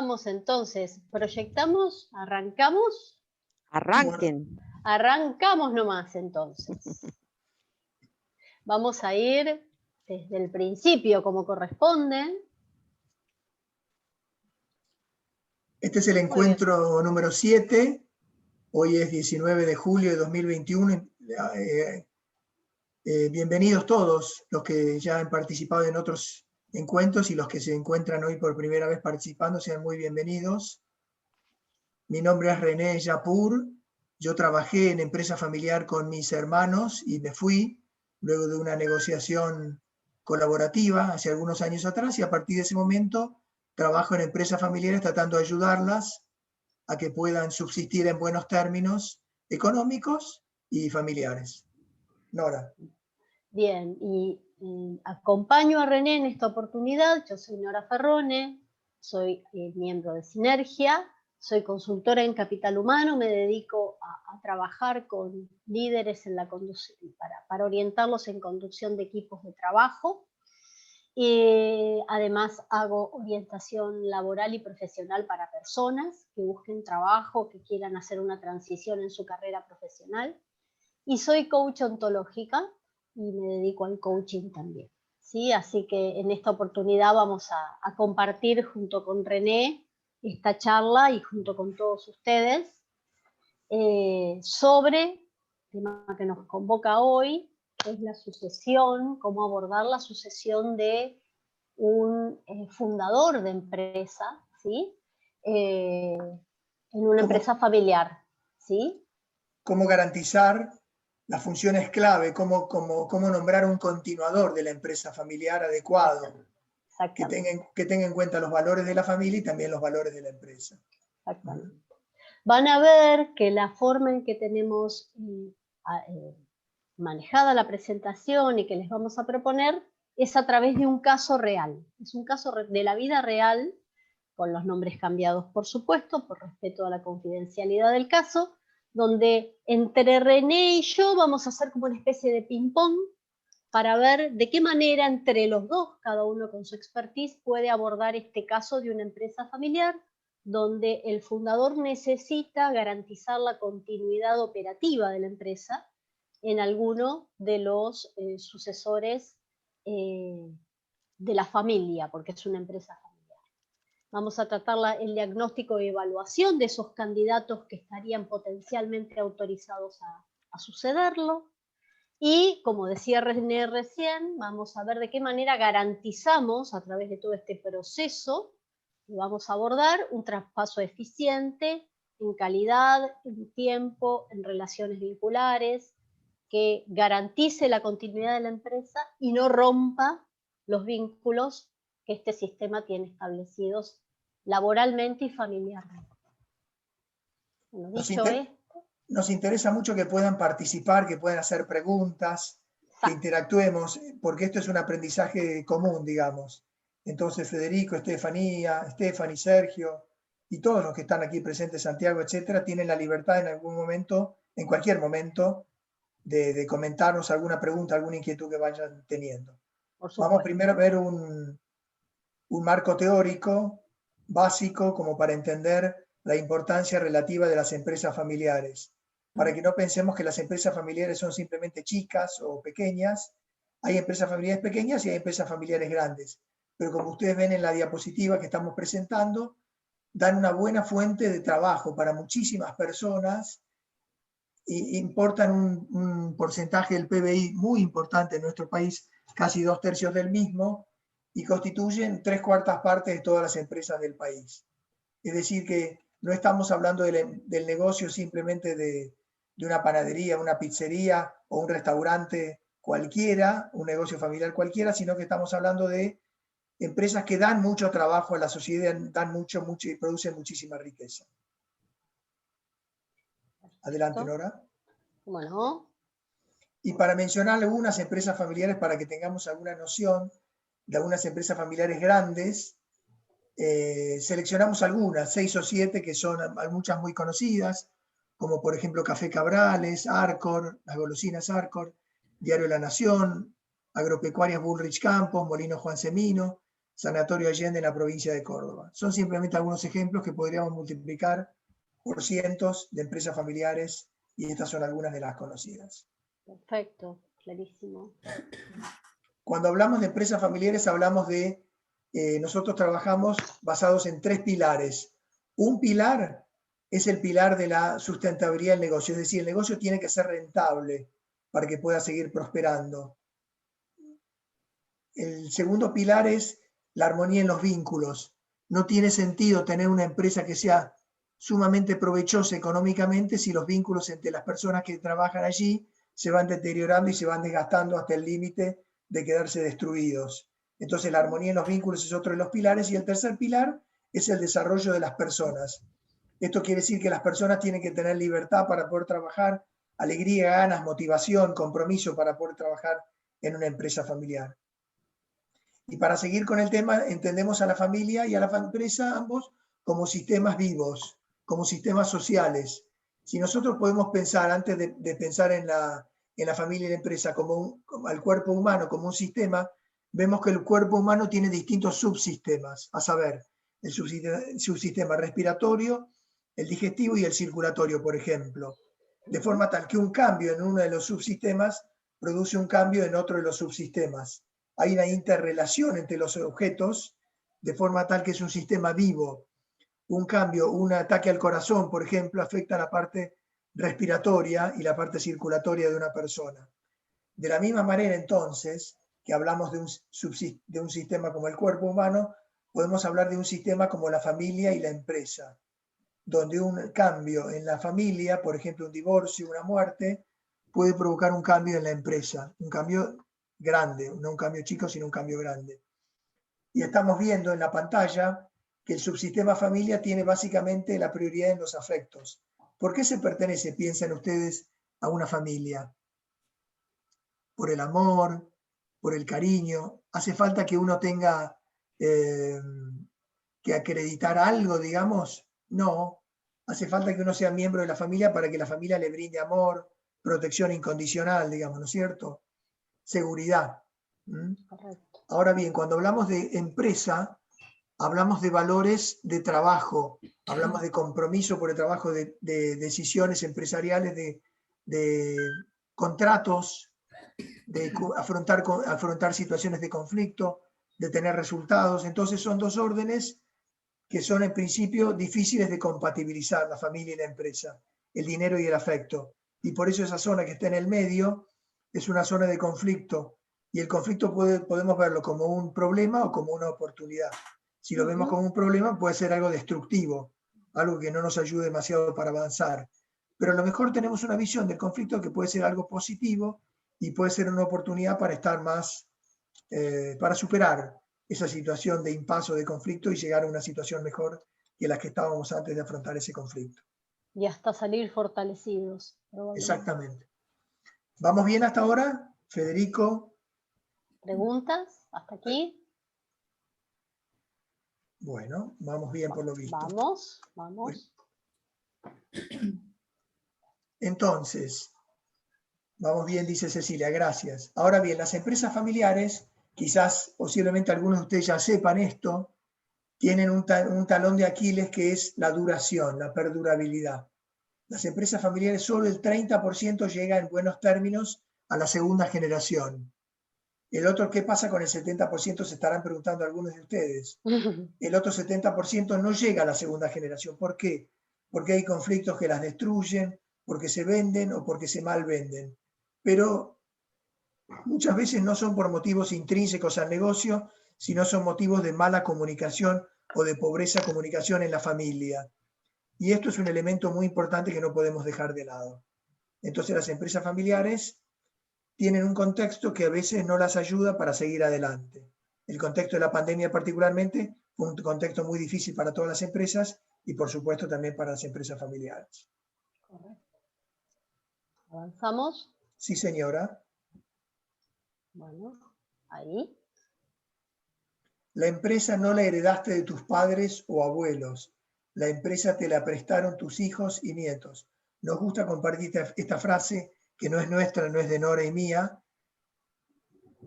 Vamos entonces, proyectamos, arrancamos. Arranquen. Arrancamos nomás entonces. Vamos a ir desde el principio como corresponde. Este es el encuentro número 7. Hoy es 19 de julio de 2021. Bienvenidos todos los que ya han participado en otros encuentros y los que se encuentran hoy por primera vez participando, sean muy bienvenidos. Mi nombre es René Yapur. Yo trabajé en empresa familiar con mis hermanos y me fui luego de una negociación colaborativa hace algunos años atrás, y a partir de ese momento trabajo en empresas familiares tratando de ayudarlas a que puedan subsistir en buenos términos económicos y familiares. Nora. Bien, y acompaño a René en esta oportunidad. Yo soy Nora Ferrone, soy miembro de Sinergia, soy consultora en capital humano, me dedico a trabajar con líderes en la conducción, para orientarlos en conducción de equipos de trabajo. Además hago orientación laboral y profesional para personas que busquen trabajo, que quieran hacer una transición en su carrera profesional. Y soy coach ontológica y me dedico al coaching también, ¿sí? Así que en esta oportunidad vamos a compartir junto con René esta charla y junto con todos ustedes sobre el tema que nos convoca hoy, que es la sucesión, cómo abordar la sucesión de un fundador de empresa, ¿sí? En una empresa familiar, ¿sí? ¿Cómo garantizar las funciones clave? ¿Cómo nombrar un continuador de la empresa familiar adecuado? Que tenga en cuenta los valores de la familia y también los valores de la empresa. Exactamente. Van a ver que la forma en que tenemos manejada la presentación y que les vamos a proponer es a través de un caso real. Es un caso de la vida real, con los nombres cambiados, por supuesto, por respeto a la confidencialidad del caso, donde entre René y yo vamos a hacer como una especie de ping-pong para ver de qué manera entre los dos, cada uno con su expertise, puede abordar este caso de una empresa familiar donde el fundador necesita garantizar la continuidad operativa de la empresa en alguno de los sucesores de la familia, porque es una empresa familiar. Vamos a tratar el diagnóstico y evaluación de esos candidatos que estarían potencialmente autorizados a sucederlo. Y, como decía René recién, vamos a ver de qué manera garantizamos a través de todo este proceso que vamos a abordar un traspaso eficiente en calidad, en tiempo, en relaciones vinculares, que garantice la continuidad de la empresa y no rompa los vínculos que este sistema tiene establecidos laboralmente y familiarmente. Bueno, dicho esto, nos interesa mucho que puedan participar, que puedan hacer preguntas, que interactuemos, porque esto es un aprendizaje común, digamos. Entonces Federico, Stephanie, Sergio y todos los que están aquí presentes, Santiago, etcétera, tienen la libertad en algún momento, en cualquier momento, de comentarnos alguna pregunta, alguna inquietud que vayan teniendo. Vamos primero a ver un marco teórico básico como para entender la importancia relativa de las empresas familiares. Para que no pensemos que las empresas familiares son simplemente chicas o pequeñas. Hay empresas familiares pequeñas y hay empresas familiares grandes. Pero como ustedes ven en la diapositiva que estamos presentando, dan una buena fuente de trabajo para muchísimas personas e importan un porcentaje del PBI muy importante en nuestro país, casi 2/3 del mismo, y constituyen 3/4 partes de todas las empresas del país. Es decir, que no estamos hablando del negocio simplemente de una panadería, una pizzería o un restaurante cualquiera, un negocio familiar cualquiera, sino que estamos hablando de empresas que dan mucho trabajo a la sociedad, dan mucho y producen muchísima riqueza. Adelante, Nora. Bueno. Y para mencionar algunas empresas familiares, para que tengamos alguna noción de algunas empresas familiares grandes, seleccionamos algunas, 6 o 7, que son muchas muy conocidas, como por ejemplo Café Cabrales, Arcor, las golosinas Arcor, Diario La Nación, Agropecuarias Bullrich Campos, Molino Juan Semino, Sanatorio Allende en la provincia de Córdoba. Son simplemente algunos ejemplos que podríamos multiplicar por cientos de empresas familiares y estas son algunas de las conocidas. Perfecto, clarísimo. Cuando hablamos de empresas familiares hablamos de, nosotros trabajamos basados en 3 pilares. Un pilar es el pilar de la sustentabilidad del negocio, es decir, el negocio tiene que ser rentable para que pueda seguir prosperando. El segundo pilar es la armonía en los vínculos. No tiene sentido tener una empresa que sea sumamente provechosa económicamente si los vínculos entre las personas que trabajan allí se van deteriorando y se van desgastando hasta el límite de quedarse destruidos. Entonces la armonía en los vínculos es otro de los pilares y el tercer pilar es el desarrollo de las personas. Esto quiere decir que las personas tienen que tener libertad para poder trabajar, alegría, ganas, motivación, compromiso para poder trabajar en una empresa familiar. Y para seguir con el tema, entendemos a la familia y a la empresa ambos como sistemas vivos, como sistemas sociales. Si nosotros podemos pensar, antes de pensar en la familia y la empresa, como al cuerpo humano, como un sistema, vemos que el cuerpo humano tiene distintos subsistemas, a saber, el subsistema respiratorio, el digestivo y el circulatorio, por ejemplo. De forma tal que un cambio en uno de los subsistemas produce un cambio en otro de los subsistemas. Hay una interrelación entre los objetos, de forma tal que es un sistema vivo. Un cambio, un ataque al corazón, por ejemplo, afecta a la parte respiratoria y la parte circulatoria de una persona. De la misma manera, entonces, que hablamos de un sistema como el cuerpo humano, podemos hablar de un sistema como la familia y la empresa, donde un cambio en la familia, por ejemplo, un divorcio, una muerte, puede provocar un cambio en la empresa, un cambio grande, no un cambio chico, sino un cambio grande. Y estamos viendo en la pantalla que el subsistema familia tiene básicamente la prioridad en los afectos. ¿Por qué se pertenece, piensan ustedes, a una familia? Por el amor, por el cariño. ¿Hace falta que uno tenga que acreditar algo, digamos? No. Hace falta que uno sea miembro de la familia para que la familia le brinde amor, protección incondicional, digamos, ¿no es cierto? Seguridad. Correcto. Ahora bien, cuando hablamos de empresa, hablamos de valores de trabajo, hablamos de compromiso por el trabajo, de decisiones empresariales, de contratos, de afrontar situaciones de conflicto, de tener resultados. Entonces son dos órdenes que son en principio difíciles de compatibilizar, la familia y la empresa, el dinero y el afecto. Y por eso esa zona que está en el medio es una zona de conflicto. Y el conflicto podemos verlo como un problema o como una oportunidad. Si lo vemos como un problema, puede ser algo destructivo, algo que no nos ayude demasiado para avanzar. Pero a lo mejor tenemos una visión del conflicto que puede ser algo positivo y puede ser una oportunidad para estar más, para superar esa situación de impasse o de conflicto y llegar a una situación mejor que la que estábamos antes de afrontar ese conflicto. Y hasta salir fortalecidos. Exactamente. ¿Vamos bien hasta ahora, Federico? ¿Preguntas? ¿Hasta aquí? Bueno, vamos bien por lo visto. Vamos. Entonces, vamos bien, dice Cecilia, gracias. Ahora bien, las empresas familiares, quizás posiblemente algunos de ustedes ya sepan esto, tienen un talón de Aquiles que es la duración, la perdurabilidad. Las empresas familiares, solo el 30% llega en buenos términos a la segunda generación. El otro, ¿qué pasa con el 70%? Se estarán preguntando algunos de ustedes. El otro 70% no llega a la segunda generación. ¿Por qué? Porque hay conflictos que las destruyen, porque se venden o porque se mal venden. Pero muchas veces no son por motivos intrínsecos al negocio, sino son motivos de mala comunicación o de pobreza comunicación en la familia. Y esto es un elemento muy importante que no podemos dejar de lado. Entonces las empresas familiares tienen un contexto que a veces no las ayuda para seguir adelante. El contexto de la pandemia particularmente fue un contexto muy difícil para todas las empresas y por supuesto también para las empresas familiares. Correcto. ¿Avanzamos? Sí, señora. Bueno, ahí. La empresa no la heredaste de tus padres o abuelos. La empresa te la prestaron tus hijos y nietos. Nos gusta compartir esta frase que no es nuestra, no es de Nora y mía,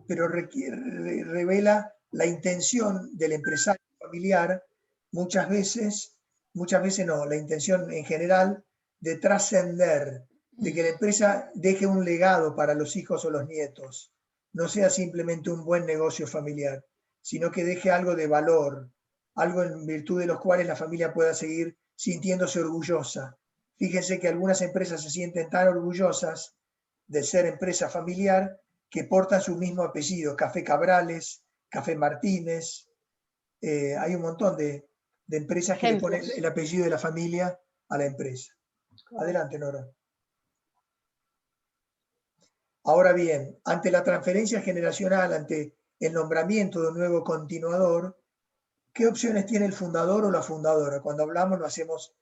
pero revela la intención del empresario familiar muchas veces no, la intención en general de trascender, de que la empresa deje un legado para los hijos o los nietos, no sea simplemente un buen negocio familiar, sino que deje algo de valor, algo en virtud de los cuales la familia pueda seguir sintiéndose orgullosa. Fíjense que algunas empresas se sienten tan orgullosas de ser empresa familiar que portan su mismo apellido, Café Cabrales, Café Martínez, hay un montón de empresas que le ponen el apellido de la familia a la empresa. Adelante, Nora. Ahora bien, ante la transferencia generacional, ante el nombramiento de un nuevo continuador, ¿qué opciones tiene el fundador o la fundadora? Cuando hablamos lo hacemos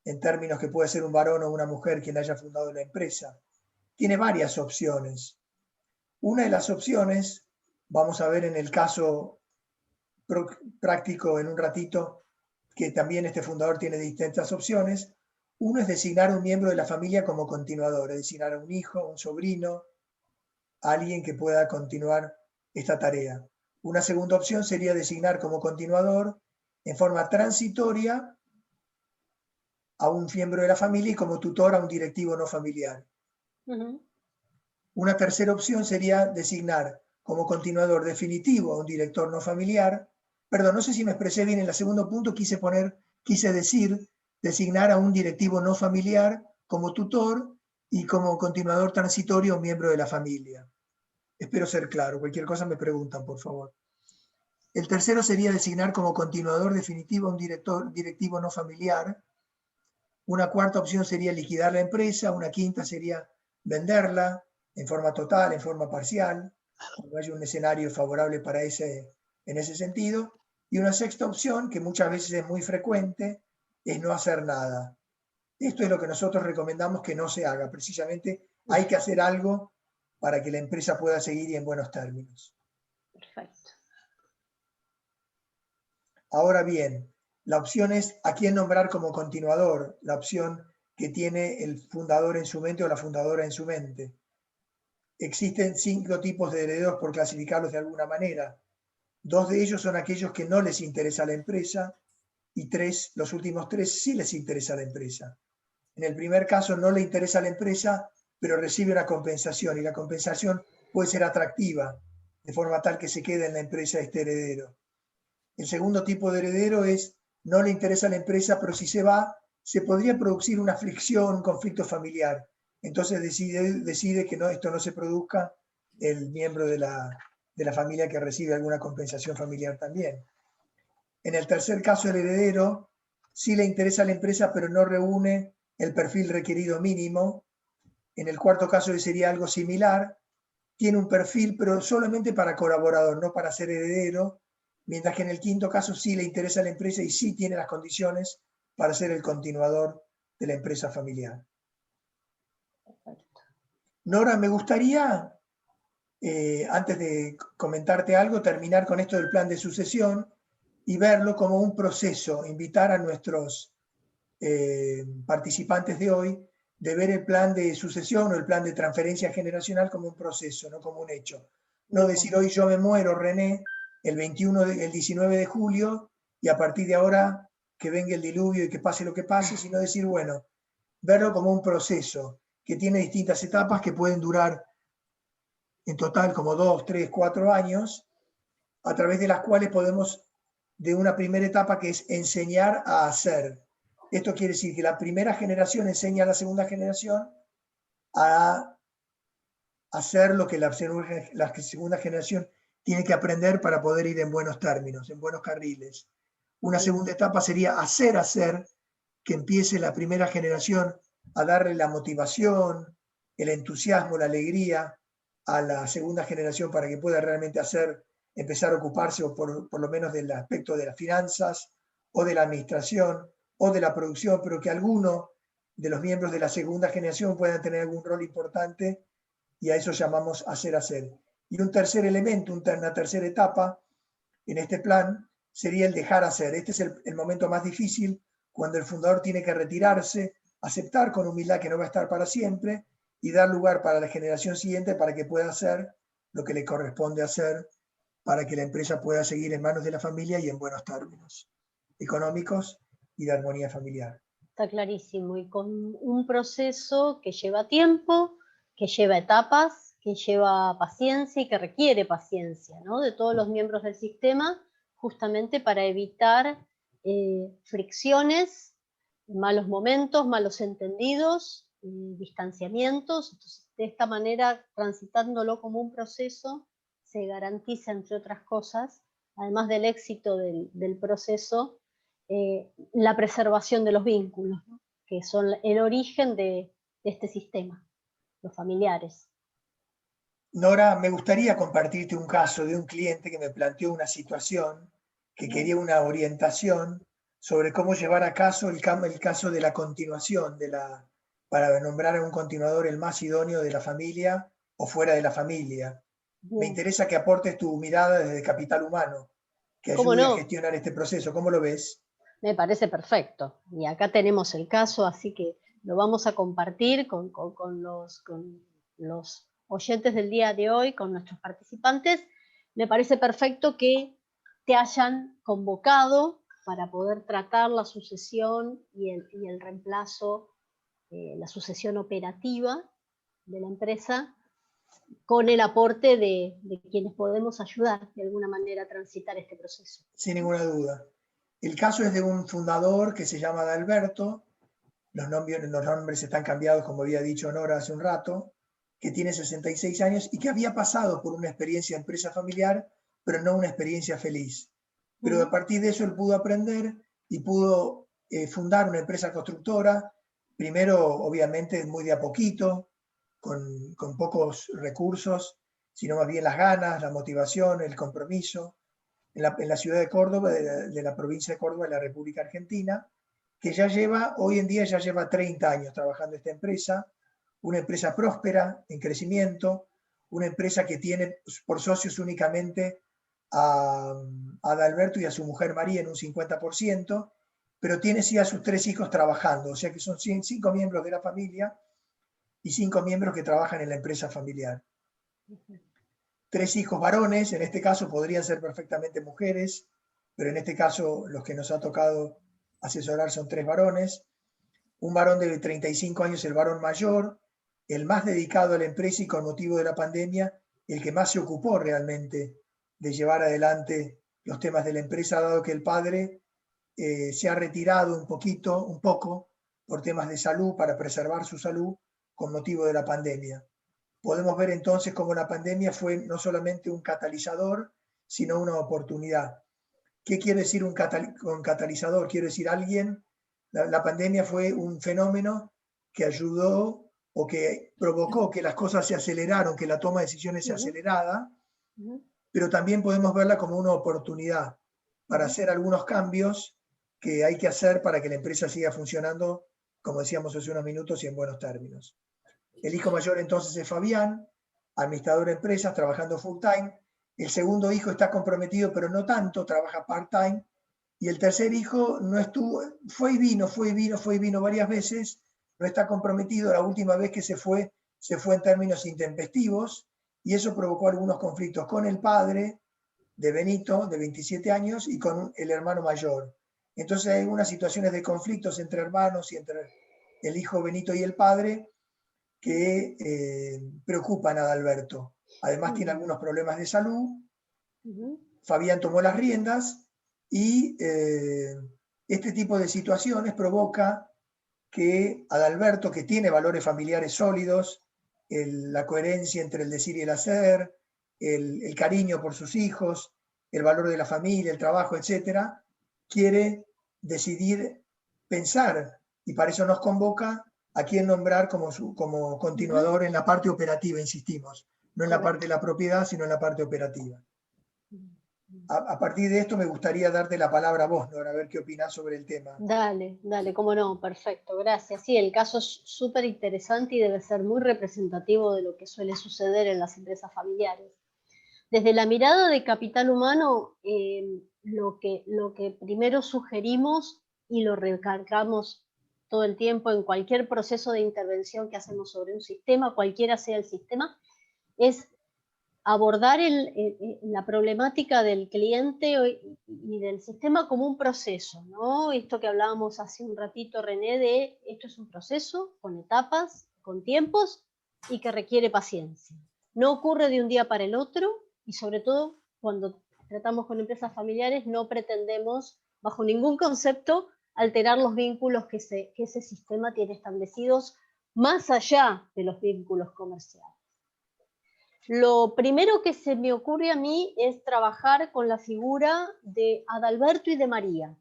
en términos que puede ser un varón o una mujer quien haya fundado la empresa. Tiene varias opciones. Una de las opciones, vamos a ver en el caso práctico en un ratito, que también este fundador tiene distintas opciones. Uno es designar a un miembro de la familia como continuador, es designar a un hijo, un sobrino, alguien que pueda continuar esta tarea. Una segunda opción sería designar como continuador en forma transitoria a un miembro de la familia y como tutor a un directivo no familiar. Una tercera opción sería designar como continuador definitivo a un director no familiar. Perdón, no sé si me expresé bien en el segundo punto, quise decir designar a un directivo no familiar como tutor y como continuador transitorio a un miembro de la familia. Espero ser claro, cualquier cosa me preguntan, por favor. El tercero sería designar como continuador definitivo a un directivo no familiar. Una cuarta opción sería liquidar la empresa, una quinta sería venderla en forma total, en forma parcial, cuando haya un escenario favorable para en ese sentido. Y una sexta opción, que muchas veces es muy frecuente, es no hacer nada. Esto es lo que nosotros recomendamos que no se haga. Precisamente hay que hacer algo para que la empresa pueda seguir y en buenos términos. Perfecto. Ahora bien, la opción es a quién nombrar como continuador, la opción que tiene el fundador en su mente o la fundadora en su mente. Existen 5 tipos de herederos por clasificarlos de alguna manera. 2 de ellos son aquellos que no les interesa la empresa y los últimos 3 sí les interesa la empresa. En el primer caso no le interesa la empresa, pero recibe una compensación y la compensación puede ser atractiva, de forma tal que se quede en la empresa este heredero. El segundo tipo de heredero es no le interesa la empresa, pero si se va, se podría producir una fricción, un conflicto familiar. Entonces decide que esto no se produzca el miembro de la familia que recibe alguna compensación familiar también. En el tercer caso, el heredero sí le interesa la empresa, pero no reúne el perfil requerido mínimo. En el cuarto caso sería algo similar. Tiene un perfil, pero solamente para colaborador, no para ser heredero. Mientras que en el quinto caso sí le interesa la empresa y sí tiene las condiciones para ser el continuador de la empresa familiar. Nora, me gustaría, antes de comentarte algo, terminar con esto del plan de sucesión y verlo como un proceso, invitar a nuestros participantes de hoy de ver el plan de sucesión o el plan de transferencia generacional como un proceso, no como un hecho. No decir hoy yo me muero, René, el 19 de julio, y a partir de ahora que venga el diluvio y que pase lo que pase, sino decir, bueno, verlo como un proceso que tiene distintas etapas que pueden durar en total como 2, 3, 4 años, a través de las cuales podemos, de una primera etapa que es enseñar a hacer. Esto quiere decir que la primera generación enseña a la segunda generación a hacer lo que la segunda generación tiene que aprender para poder ir en buenos términos, en buenos carriles. Una segunda etapa sería hacer, que empiece la primera generación a darle la motivación, el entusiasmo, la alegría a la segunda generación para que pueda realmente empezar a ocuparse o por lo menos del aspecto de las finanzas o de la administración o de la producción, pero que alguno de los miembros de la segunda generación puedan tener algún rol importante, y a eso llamamos hacer. Y un tercer elemento, una tercera etapa en este plan sería el dejar hacer. Este es el momento más difícil, cuando el fundador tiene que retirarse, aceptar con humildad que no va a estar para siempre y dar lugar para la generación siguiente para que pueda hacer lo que le corresponde hacer para que la empresa pueda seguir en manos de la familia y en buenos términos económicos y de armonía familiar. Está clarísimo, y con un proceso que lleva tiempo, que lleva etapas, que lleva paciencia y que requiere paciencia, ¿no?, de todos los miembros del sistema, justamente para evitar fricciones, malos momentos, malos entendidos, distanciamientos. Entonces, de esta manera, transitándolo como un proceso, se garantiza, entre otras cosas, además del éxito del proceso, la preservación de los vínculos, ¿no?, que son el origen de este sistema, los familiares. Nora, me gustaría compartirte un caso de un cliente que me planteó una situación, que quería una orientación sobre cómo llevar a cabo el caso de la continuación, para nombrar a un continuador el más idóneo de la familia o fuera de la familia. Me Bien. interesa que aportes tu mirada desde Capital Humano, que ¿Cómo ayude a no? gestionar este proceso. ¿Cómo lo ves? Me parece perfecto. Y acá tenemos el caso, así que lo vamos a compartir con los oyentes del día de hoy, con nuestros participantes. Me parece perfecto que te hayan convocado para poder tratar la sucesión y el reemplazo, la sucesión operativa de la empresa, con el aporte de quienes podemos ayudar de alguna manera a transitar este proceso. Sin ninguna duda. El caso es de un fundador que se llama Adalberto. Los nombres están cambiados, como había dicho Nora hace un rato, que tiene 66 años y que había pasado por una experiencia de empresa familiar, pero no una experiencia feliz. Pero a partir de eso él pudo aprender y pudo fundar una empresa constructora, primero obviamente muy de a poquito, con pocos recursos, sino más bien las ganas, la motivación, el compromiso, en la ciudad de Córdoba, de la provincia de Córdoba, de la República Argentina, que hoy en día ya lleva 30 años trabajando esta empresa, una empresa próspera, en crecimiento, una empresa que tiene por socios únicamente a Adalberto y a su mujer María en un 50%, pero tiene sí a sus 3 hijos trabajando, o sea que son 5 miembros de la familia y 5 miembros que trabajan en la empresa familiar. 3 hijos varones, en este caso podrían ser perfectamente mujeres, pero en este caso los que nos ha tocado asesorar son 3 varones. Un varón de 35 años, el varón mayor, el más dedicado a la empresa y con motivo de la pandemia, el que más se ocupó realmente de llevar adelante los temas de la empresa, dado que el padre se ha retirado un poco, por temas de salud, para preservar su salud con motivo de la pandemia. Podemos ver entonces cómo la pandemia fue no solamente un catalizador, sino una oportunidad. ¿Qué quiere decir con catalizador? Quiere decir la pandemia fue un fenómeno que ayudó o que provocó que las cosas se aceleraron, que la toma de decisiones se acelerara, pero también podemos verla como una oportunidad para hacer algunos cambios que hay que hacer para que la empresa siga funcionando, como decíamos hace unos minutos, y en buenos términos. El hijo mayor entonces es Fabián, administrador de empresas, trabajando full time. El segundo hijo está comprometido, pero no tanto, trabaja part time. Y el tercer hijo no estuvo, fue y vino varias veces, no está comprometido. La última vez que se fue en términos intempestivos, y eso provocó algunos conflictos con el padre de Benito, de 27 años, y con el hermano mayor. Entonces hay algunas situaciones de conflictos entre hermanos y entre el hijo Benito y el padre, que preocupan a Adalberto. Además tiene algunos problemas de salud. Fabián tomó las riendas y este tipo de situaciones provoca que Adalberto, que tiene valores familiares sólidos, la coherencia entre el decir y el hacer, el cariño por sus hijos, el valor de la familia, el trabajo, etc., quiere decidir pensar, y para eso nos convoca a quién nombrar como continuador en la parte operativa, insistimos, no en la parte de la propiedad, sino en la parte operativa. A partir de esto me gustaría darte la palabra a vos, Nora, a ver qué opinás sobre el tema. Dale, cómo no, perfecto, gracias. Sí, el caso es súper interesante y debe ser muy representativo de lo que suele suceder en las empresas familiares. Desde la mirada de capital humano, lo que primero sugerimos y lo recalcamos todo el tiempo en cualquier proceso de intervención que hacemos sobre un sistema, cualquiera sea el sistema, es abordar la problemática del cliente y del sistema como un proceso, ¿no? Esto que hablábamos hace un ratito, René, de esto es un proceso con etapas, con tiempos y que requiere paciencia. No ocurre de un día para el otro y sobre todo cuando tratamos con empresas familiares no pretendemos bajo ningún concepto alterar los vínculos que ese sistema tiene establecidos más allá de los vínculos comerciales. Lo primero que se me ocurre a mí es trabajar con la figura de Adalberto y de María,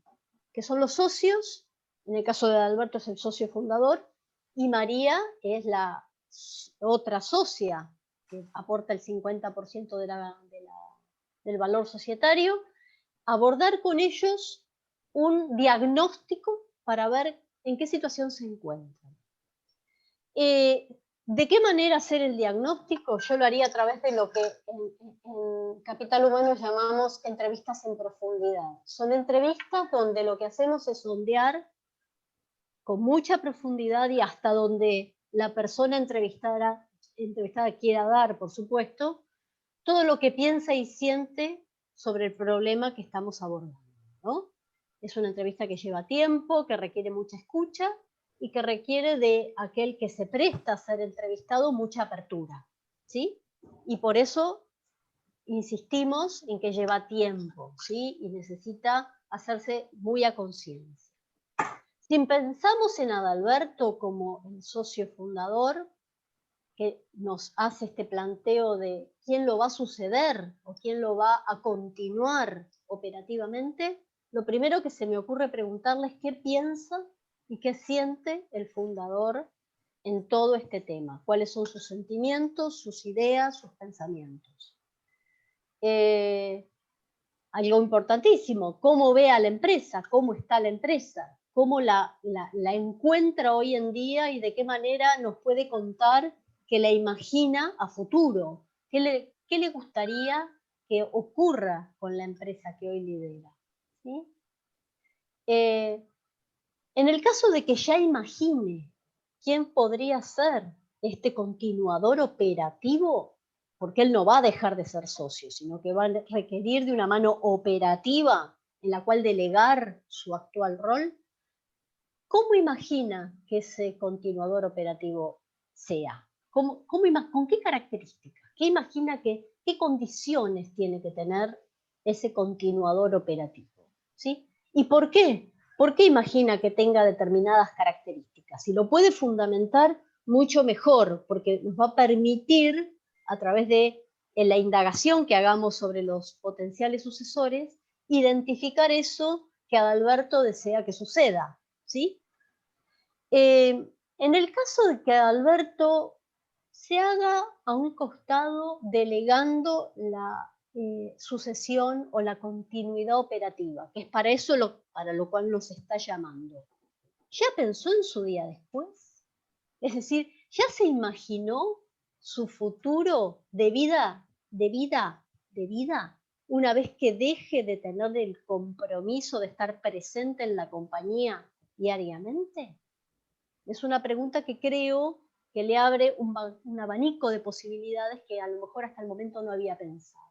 que son los socios. En el caso de Adalberto es el socio fundador y María es la otra socia que aporta el 50% del valor societario. Abordar con ellos un diagnóstico para ver en qué situación se encuentran. ¿De qué manera hacer el diagnóstico? Yo lo haría a través de lo que en Capital Humano llamamos entrevistas en profundidad. Son entrevistas donde lo que hacemos es sondear con mucha profundidad y hasta donde la persona entrevistada quiera dar, por supuesto, todo lo que piensa y siente sobre el problema que estamos abordando, ¿no? Es una entrevista que lleva tiempo, que requiere mucha escucha y que requiere de aquel que se presta a ser entrevistado mucha apertura, ¿sí? Y por eso insistimos en que lleva tiempo, ¿sí? Y necesita hacerse muy a conciencia. Si pensamos en Adalberto como el socio fundador, que nos hace este planteo de quién lo va a suceder o quién lo va a continuar operativamente, lo primero que se me ocurre preguntarle es qué piensa y qué siente el fundador en todo este tema, cuáles son sus sentimientos, sus ideas, sus pensamientos. Algo importantísimo, cómo ve a la empresa, cómo está la empresa, cómo la encuentra hoy en día y de qué manera nos puede contar que la imagina a futuro. ¿Qué le gustaría que ocurra con la empresa que hoy lidera? ¿Sí? En el caso de que ya imagine quién podría ser este continuador operativo, porque él no va a dejar de ser socio, sino que va a requerir de una mano operativa en la cual delegar su actual rol, ¿cómo imagina que ese continuador operativo sea? ¿Con qué características? ¿Qué imagina qué condiciones tiene que tener ese continuador operativo? ¿Sí? ¿Y por qué? ¿Por qué imagina que tenga determinadas características? Si lo puede fundamentar, mucho mejor, porque nos va a permitir, a través de la indagación que hagamos sobre los potenciales sucesores, identificar eso que Adalberto desea que suceda. ¿Sí? En el caso de que Adalberto se haga a un costado delegando la sucesión o la continuidad operativa, que es para eso para lo cual nos está llamando. ¿Ya pensó en su día después? Es decir, ¿ya se imaginó su futuro de vida una vez que deje de tener el compromiso de estar presente en la compañía diariamente? Es una pregunta que creo que le abre un abanico de posibilidades que a lo mejor hasta el momento no había pensado.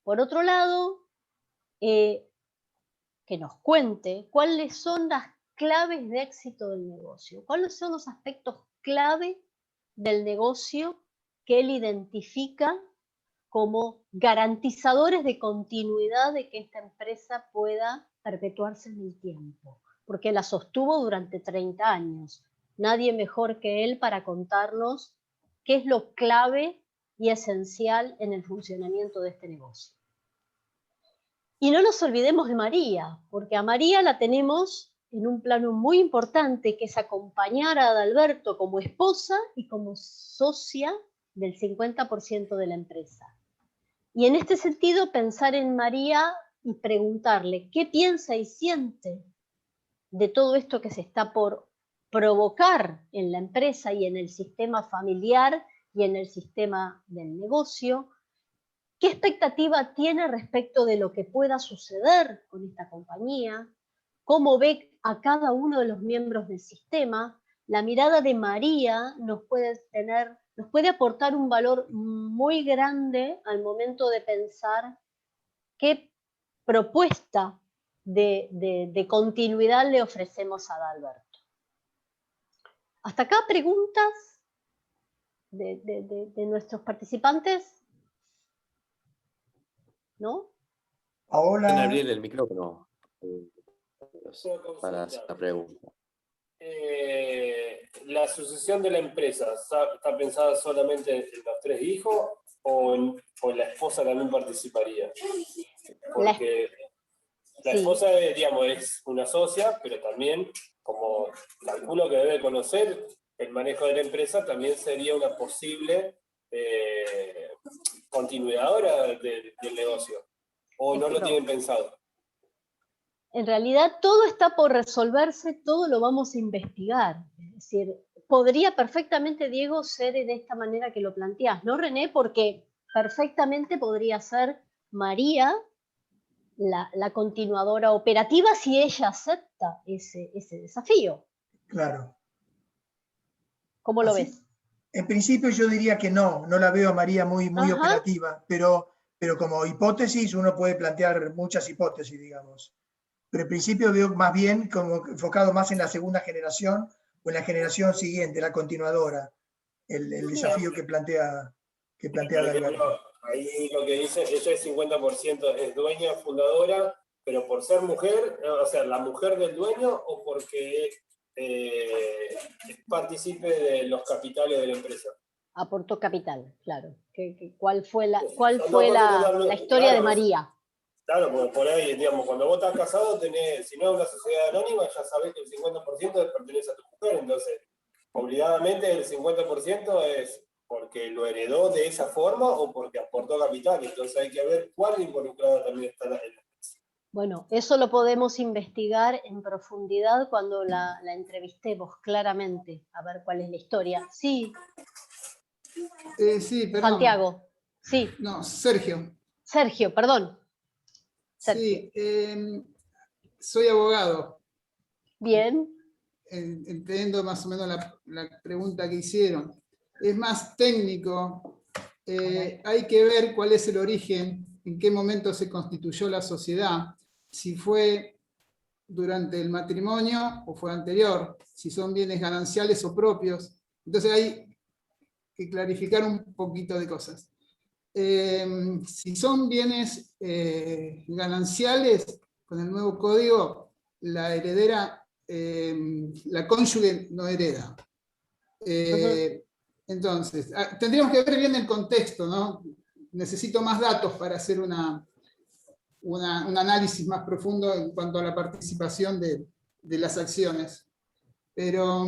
Por otro lado, que nos cuente cuáles son las claves de éxito del negocio, cuáles son los aspectos clave del negocio que él identifica como garantizadores de continuidad de que esta empresa pueda perpetuarse en el tiempo, porque la sostuvo durante 30 años. Nadie mejor que él para contarnos qué es lo clave y esencial en el funcionamiento de este negocio. Y no nos olvidemos de María, porque a María la tenemos en un plano muy importante, que es acompañar a Adalberto como esposa y como socia del 50% de la empresa. Y en este sentido, pensar en María y preguntarle qué piensa y siente de todo esto que se está por provocar en la empresa y en el sistema familiar y en el sistema del negocio. ¿Qué expectativa tiene respecto de lo que pueda suceder con esta compañía? ¿Cómo ve a cada uno de los miembros del sistema? la mirada de María nos puede aportar un valor muy grande al momento de pensar qué propuesta de continuidad le ofrecemos a Adalberto. ¿Hasta acá preguntas de nuestros participantes? ¿No? Ahora. Pueden abrir el micrófono para hacer la pregunta. ¿La sucesión de la empresa está pensada solamente en los 3 hijos o la esposa también participaría? Porque la esposa, digamos, es una socia, pero también, como calculo que debe conocer el manejo de la empresa, también sería una posible continuadora del negocio. ¿O no lo tienen pensado? En realidad todo está por resolverse, todo lo vamos a investigar. Es decir, podría perfectamente, Diego, ser de esta manera que lo planteás, ¿no, René? Porque perfectamente podría ser María la continuadora operativa si ella acepta ese desafío. Claro. ¿Cómo lo ves? En principio yo diría que no la veo a María muy operativa, pero como hipótesis uno puede plantear muchas hipótesis, digamos. Pero en principio veo más bien como enfocado más en la segunda generación o en la generación siguiente, la continuadora, el desafío que plantea Adalberto. Ahí lo que dice, ella es 50%, es dueña, fundadora, pero por ser mujer, o sea, la mujer del dueño o porque es partícipe de los capitales de la empresa. Aportó capital, claro. ¿Cuál fue la historia de María? Claro, porque por ahí, digamos, cuando vos estás casado, si no es una sociedad anónima, ya sabés que el 50% pertenece a tu mujer, entonces, obligadamente el 50% es porque lo heredó de esa forma o porque aportó capital, entonces hay que ver cuál involucrada también está en la empresa. Bueno, eso lo podemos investigar en profundidad cuando la entrevistemos claramente, a ver cuál es la historia. Sí. Sí, perdón. Santiago, sí. No, Sergio. Sergio, perdón. Sergio. Sí, soy abogado. Bien. Entiendo más o menos la pregunta que hicieron. Es más técnico. Hay que ver cuál es el origen, en qué momento se constituyó la sociedad, si fue durante el matrimonio o fue anterior, si son bienes gananciales o propios. Entonces hay que clarificar un poquito de cosas. Si son bienes gananciales, con el nuevo código, la heredera, la cónyuge no hereda. Entonces, tendríamos que ver bien el contexto, ¿no? Necesito más datos para hacer un análisis más profundo en cuanto a la participación de las acciones. Pero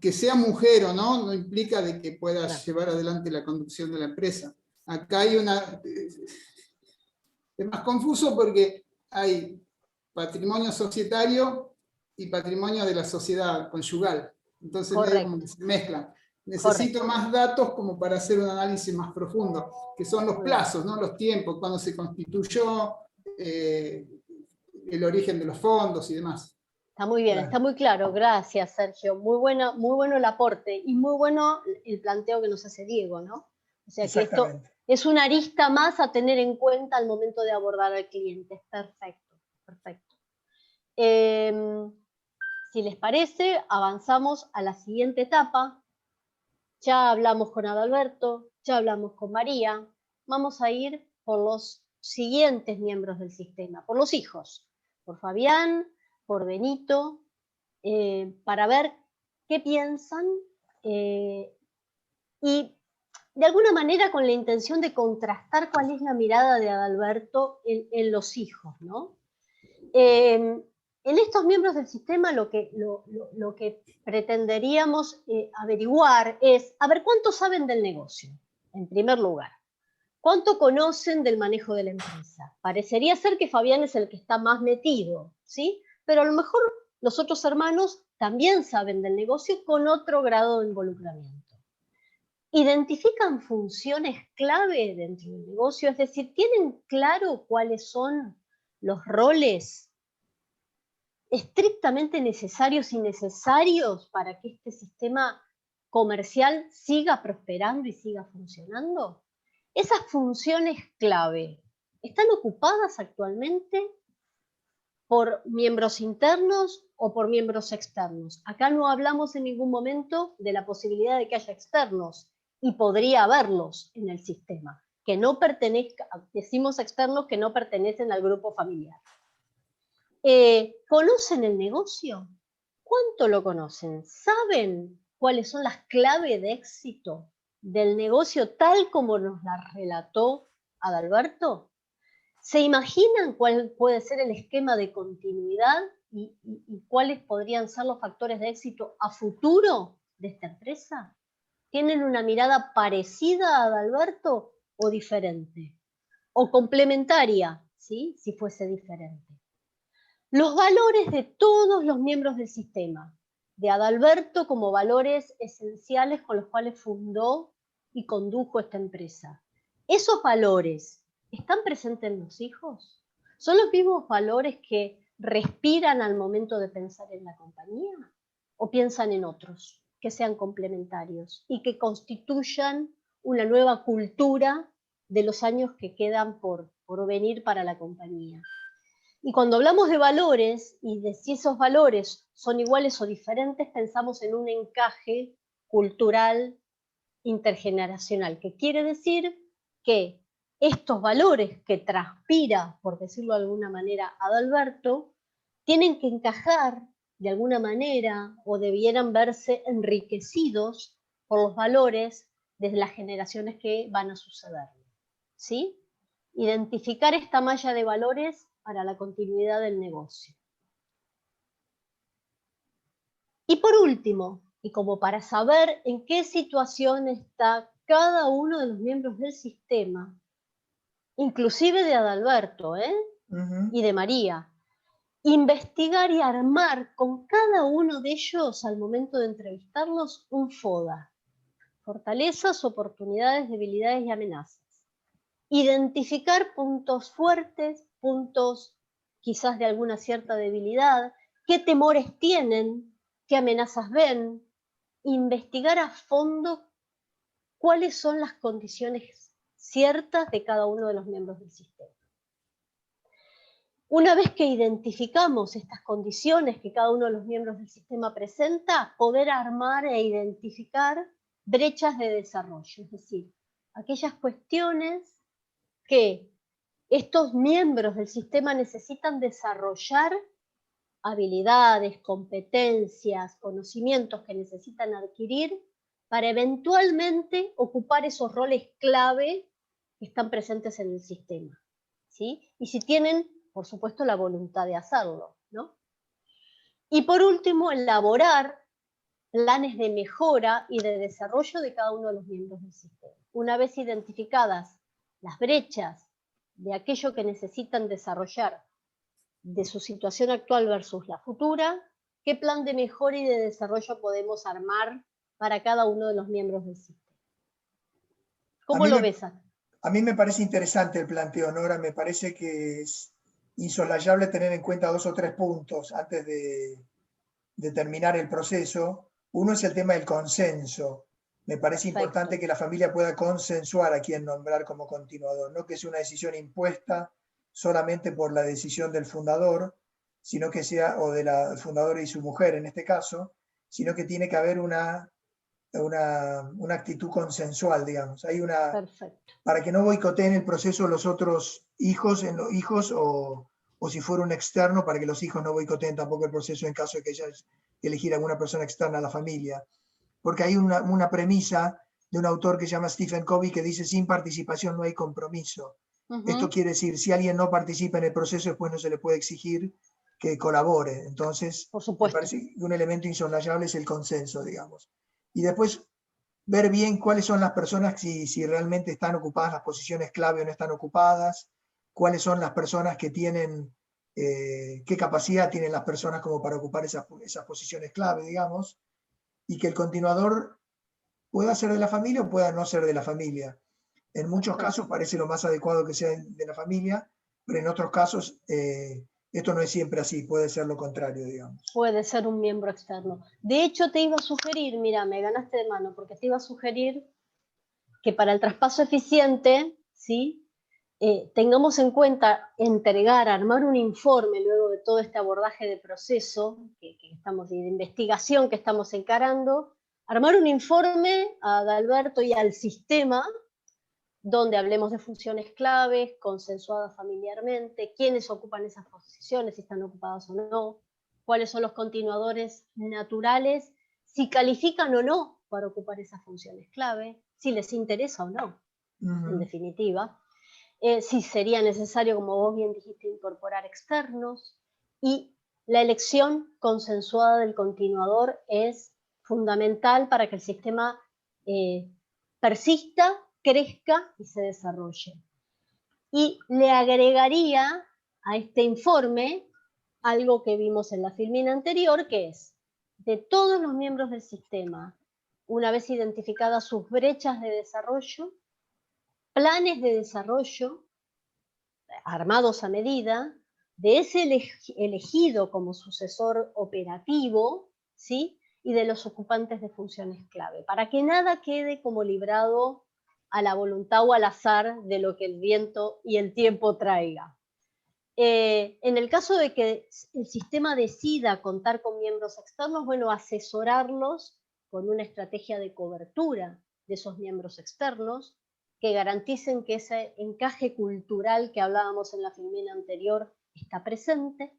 que sea mujer o no implica de que pueda llevar adelante la conducción de la empresa. Acá hay es más confuso porque hay patrimonio societario y patrimonio de la sociedad conyugal. Entonces como que se mezclan. Necesito más datos como para hacer un análisis más profundo, que son los plazos, ¿no? Los tiempos, cuando se constituyó, el origen de los fondos y demás. Está muy bien, está muy claro. Gracias, Sergio. Muy bueno el aporte y muy bueno el planteo que nos hace Diego, ¿no? O sea que esto es una arista más a tener en cuenta al momento de abordar al cliente. Perfecto, perfecto. Si les parece, avanzamos a la siguiente etapa. Ya hablamos con Adalberto, ya hablamos con María. Vamos a ir por los siguientes miembros del sistema, por los hijos, por Fabián, por Benito, para ver qué piensan y de alguna manera con la intención de contrastar cuál es la mirada de Adalberto en los hijos, ¿no? En estos miembros del sistema lo que pretenderíamos averiguar es, a ver, ¿cuánto saben del negocio? En primer lugar. ¿Cuánto conocen del manejo de la empresa? Parecería ser que Fabián es el que está más metido, ¿sí? Pero a lo mejor los otros hermanos también saben del negocio con otro grado de involucramiento. ¿Identifican funciones clave dentro del negocio? Es decir, ¿tienen claro cuáles son los roles estrictamente necesarios y necesarios para que este sistema comercial siga prosperando y siga funcionando? Esas funciones clave, ¿están ocupadas actualmente por miembros internos o por miembros externos? Acá no hablamos en ningún momento de la posibilidad de que haya externos, y podría haberlos en el sistema, que no pertenezcan, decimos externos que no pertenecen al grupo familiar. ¿Conocen el negocio? ¿Cuánto lo conocen? ¿Saben cuáles son las claves de éxito del negocio tal como nos la relató Adalberto? ¿Se imaginan cuál puede ser el esquema de continuidad y cuáles podrían ser los factores de éxito a futuro de esta empresa? ¿Tienen una mirada parecida a Adalberto o diferente? O complementaria, ¿sí? Si fuese diferente. Los valores de todos los miembros del sistema, de Adalberto como valores esenciales con los cuales fundó y condujo esta empresa. ¿Esos valores están presentes en los hijos? ¿Son los mismos valores que respiran al momento de pensar en la compañía? ¿O piensan en otros que sean complementarios y que constituyan una nueva cultura de los años que quedan por venir para la compañía? Y cuando hablamos de valores y de si esos valores son iguales o diferentes, pensamos en un encaje cultural intergeneracional, que quiere decir que estos valores que transpira, por decirlo de alguna manera, Adalberto, tienen que encajar de alguna manera o debieran verse enriquecidos por los valores de las generaciones que van a suceder, ¿sí? Identificar esta malla de valores para la continuidad del negocio. Y por último, y como para saber en qué situación está cada uno de los miembros del sistema, inclusive de Adalberto, y de María, investigar y armar con cada uno de ellos al momento de entrevistarlos un FODA, fortalezas, oportunidades, debilidades y amenazas. Identificar puntos fuertes, puntos quizás de alguna cierta debilidad, qué temores tienen, qué amenazas ven, investigar a fondo cuáles son las condiciones ciertas de cada uno de los miembros del sistema. Una vez que identificamos estas condiciones que cada uno de los miembros del sistema presenta, poder armar e identificar brechas de desarrollo, es decir, aquellas cuestiones que estos miembros del sistema necesitan desarrollar, habilidades, competencias, conocimientos que necesitan adquirir para eventualmente ocupar esos roles clave que están presentes en el sistema, ¿sí? Y si tienen, por supuesto, la voluntad de hacerlo, ¿no? Y por último, elaborar planes de mejora y de desarrollo de cada uno de los miembros del sistema. Una vez identificadas las brechas de aquello que necesitan desarrollar de su situación actual versus la futura, ¿qué plan de mejora y de desarrollo podemos armar para cada uno de los miembros del sistema? ¿Cómo lo ves? A mí me parece interesante el planteo, Nora. Me parece que es insoslayable tener en cuenta 2 o 3 puntos antes de terminar el proceso. Uno es el tema del consenso. Me parece importante que la familia pueda consensuar a quién nombrar como continuador, no que sea una decisión impuesta solamente por la decisión del fundador, sino que sea, o del fundador y su mujer en este caso, sino que tiene que haber una actitud consensual, digamos. Hay para que no boicoteen el proceso los otros hijos, o si fuera un externo, para que los hijos no boicoteen tampoco el proceso en caso de que haya que elegir a alguna persona externa a la familia. Porque hay una premisa de un autor que se llama Stephen Covey que dice: sin participación no hay compromiso. Esto quiere decir, si alguien no participa en el proceso, después no se le puede exigir que colabore. Entonces, me parece que un elemento insoslayable es el consenso, digamos. Y después, ver bien cuáles son las personas, si realmente están ocupadas las posiciones clave o no están ocupadas, cuáles son las personas que tienen, qué capacidad tienen las personas como para ocupar esas posiciones clave, digamos, y que el continuador pueda ser de la familia o pueda no ser de la familia. En muchos casos parece lo más adecuado que sea de la familia, pero en otros casos Esto no es siempre así, puede ser lo contrario, digamos. Puede ser un miembro externo. De hecho, te iba a sugerir, mira, me ganaste de mano, porque te iba a sugerir que para el traspaso eficiente, ¿sí? Tengamos en cuenta armar un informe luego de todo este abordaje de proceso de investigación que estamos encarando, armar un informe a Adalberto y al sistema donde hablemos de funciones claves, consensuadas familiarmente, quiénes ocupan esas posiciones, si están ocupadas o no, cuáles son los continuadores naturales, si califican o no para ocupar esas funciones clave, si les interesa o no, en definitiva. Si sería necesario, como vos bien dijiste, incorporar externos, y la elección consensuada del continuador es fundamental para que el sistema persista, crezca y se desarrolle. Y le agregaría a este informe algo que vimos en la filmina anterior, que es, de todos los miembros del sistema, una vez identificadas sus brechas de desarrollo, planes de desarrollo armados a medida, de ese elegido como sucesor operativo, ¿sí? Y de los ocupantes de funciones clave, para que nada quede como librado a la voluntad o al azar de lo que el viento y el tiempo traiga. En el caso de que el sistema decida contar con miembros externos, bueno, asesorarlos con una estrategia de cobertura de esos miembros externos, que garanticen que ese encaje cultural que hablábamos en la filmina anterior está presente,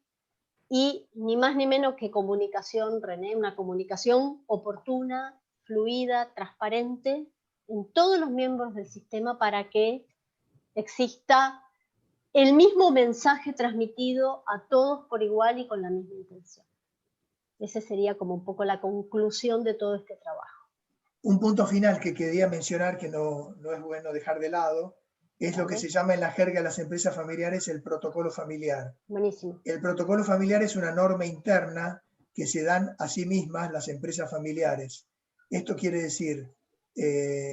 y ni más ni menos que comunicación, René, una comunicación oportuna, fluida, transparente en todos los miembros del sistema para que exista el mismo mensaje transmitido a todos por igual y con la misma intención. Esa sería como un poco la conclusión de todo este trabajo. Un punto final que quería mencionar, que no es bueno dejar de lado, es lo que se llama en la jerga de las empresas familiares el protocolo familiar. Buenísimo. El protocolo familiar es una norma interna que se dan a sí mismas las empresas familiares. Esto quiere decir,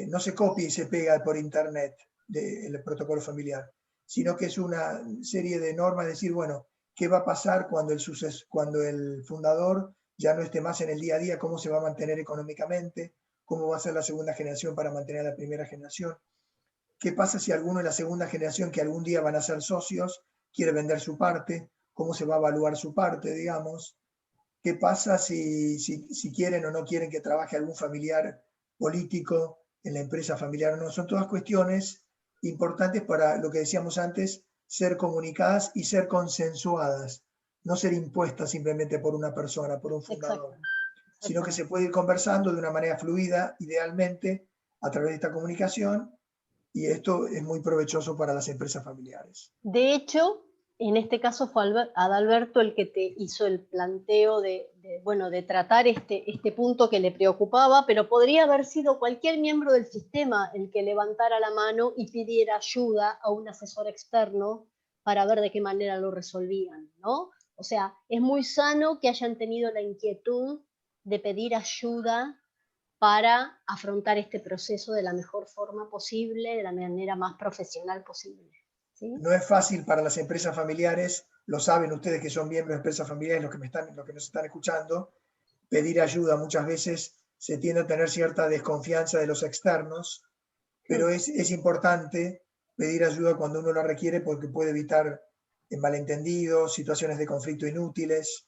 no se copia y se pega por internet el protocolo familiar, sino que es una serie de normas, es decir, bueno, ¿qué va a pasar cuando el fundador ya no esté más en el día a día? ¿Cómo se va a mantener económicamente? ¿Cómo va a ser la segunda generación para mantener a la primera generación? ¿Qué pasa si alguno de la segunda generación, que algún día van a ser socios, quiere vender su parte? ¿Cómo se va a evaluar su parte, digamos? ¿Qué pasa si quieren o no quieren que trabaje algún familiar político en la empresa familiar o no? Son todas cuestiones importantes para, lo que decíamos antes, ser comunicadas y ser consensuadas, no ser impuestas simplemente por una persona, por un fundador. Exacto. Sino que se puede ir conversando de una manera fluida, idealmente, a través de esta comunicación, y esto es muy provechoso para las empresas familiares. De hecho, en este caso fue Adalberto el que te hizo el planteo de tratar este punto que le preocupaba, pero podría haber sido cualquier miembro del sistema el que levantara la mano y pidiera ayuda a un asesor externo para ver de qué manera lo resolvían, ¿no? O sea, es muy sano que hayan tenido la inquietud de pedir ayuda para afrontar este proceso de la mejor forma posible, de la manera más profesional posible. ¿Sí? No es fácil para las empresas familiares, lo saben ustedes que son miembros de empresas familiares, los que nos están escuchando, pedir ayuda. Muchas veces se tiende a tener cierta desconfianza de los externos, pero es importante pedir ayuda cuando uno la requiere, porque puede evitar malentendidos, situaciones de conflicto inútiles,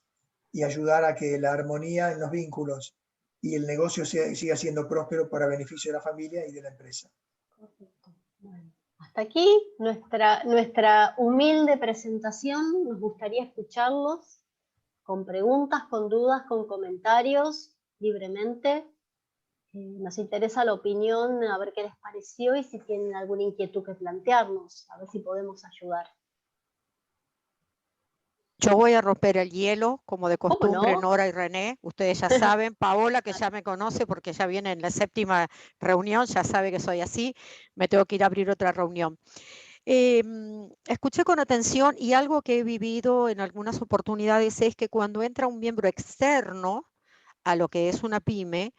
y ayudar a que la armonía en los vínculos y el negocio siga siendo próspero para beneficio de la familia y de la empresa. Correcto. Bueno, hasta aquí nuestra humilde presentación. Nos gustaría escucharlos con preguntas, con dudas, con comentarios, libremente. Nos interesa la opinión, a ver qué les pareció y si tienen alguna inquietud que plantearnos, a ver si podemos ayudar. Yo voy a romper el hielo, como de costumbre, no? Nora y René. Ustedes ya saben, Paola, que ya me conoce porque ya viene en la 7ª reunión, ya sabe que soy así, me tengo que ir a abrir otra reunión. Escuché con atención, y algo que he vivido en algunas oportunidades es que cuando entra un miembro externo a lo que es una pyme,